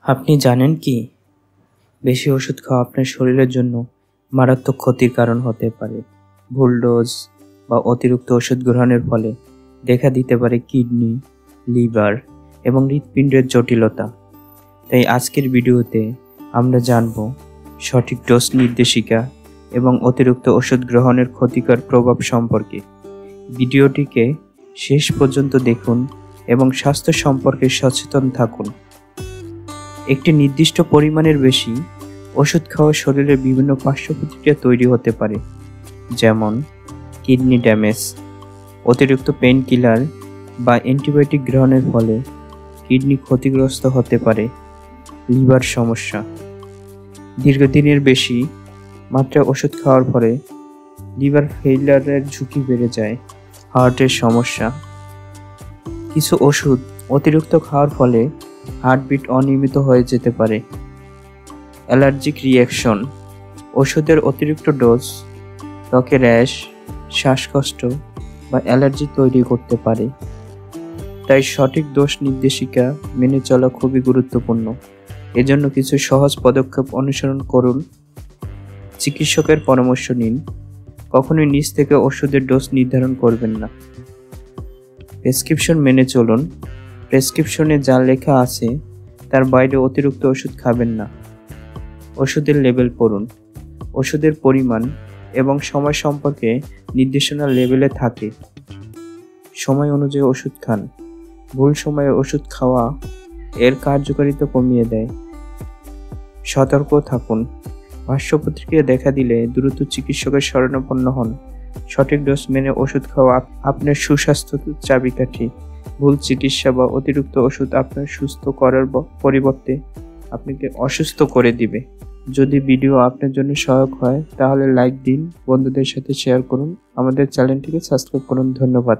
আপনি জানেন কি, বেশি ওষুধ খাওয়া আপনার শরীরের জন্য মারাত্মক ক্ষতির কারণ হতে পারে। ভুল ডোজ বা অতিরিক্ত ওষুধ গ্রহণের ফলে দেখা দিতে পারে কিডনি, লিভার এবং হৃৎপিণ্ডের জটিলতা। তাই আজকের ভিডিওতে আমরা জানব সঠিক ডোজ নির্দেশিকা এবং অতিরিক্ত ওষুধ গ্রহণের ক্ষতিকর প্রভাব সম্পর্কে। ভিডিওটিকে শেষ পর্যন্ত দেখুন এবং স্বাস্থ্য সম্পর্কে সচেতন থাকুন। একটি নির্দিষ্ট পরিমাণের বেশি ওষুধ খাওয়া শরীরে বিভিন্ন পার্শ্ব প্রতিক্রিয়া তৈরি হতে পারে, যেমন কিডনি ড্যামেজ। অতিরিক্ত পেইন কিলার বা অ্যান্টিবায়োটিক গ্রহণের ফলে কিডনি ক্ষতিগ্রস্ত হতে পারে। লিভার সমস্যা। দীর্ঘদিনের বেশি মাত্রায় ওষুধ খাওয়ার ফলে লিভার ফেইলিয়ারের ঝুঁকি বেড়ে যায়। হার্টের সমস্যা। কিছু ওষুধ অতিরিক্ত খাওয়ার ফলে হার্টবিট অনিয়মিত হয়ে যেতে পারে। Allergic reaction. ওষুধের অতিরিক্ত ডোজ ত্বকে র্যাশ, শ্বাসকষ্ট বা অ্যালার্জি তৈরি করতে পারে। তাই সঠিক ডোজ নির্দেশিকা মেনে চলা খুবই গুরুত্বপূর্ণ। এজন্য কিছু সহজ পদক্ষেপ অনুসরণ করুন। চিকিৎসকের পরামর্শ নিন। কখনোই নিজ থেকে ওষুধের ডোজ নির্ধারণ করবেন না। প্রেসক্রিপশন মেনে চলুন। প্রেসক্রিপশনে যা লেখা আছে তার বাইরে অতিরিক্ত ওষুধ খাবেন না। ওষুধের লেবেল পড়ুন। ওষুধের পরিমাণ এবং সময় সম্পর্কে নির্দেশনা লেবেলে থাকে। সময় অনুযায়ী ওষুধ খান। ভুল সময়ে ওষুধ খাওয়া এর কার্যকারিতা কমিয়ে দেয়। সতর্ক থাকুন। পার্শ্ব প্রতিক্রিয়া দেখা দিলে দ্রুত চিকিৎসকের শরণাপন্ন হন। সঠিক ডোজ মেনে ওষুধ খাওয়া আপনার সুস্বাস্থ্যের চাবিকাঠি। ভুল চিকিৎসা বা অতিরিক্ত ওষুধ আপনার সুস্থ করার পরিবর্তে আপনাকে অসুস্থ করে দিবে। যদি ভিডিও আপনার জন্য সহায়ক হয় তাহলে লাইক দিন, বন্ধুদের সাথে শেয়ার করুন, আমাদের চ্যানেলটিকে সাবস্ক্রাইব করুন। ধন্যবাদ।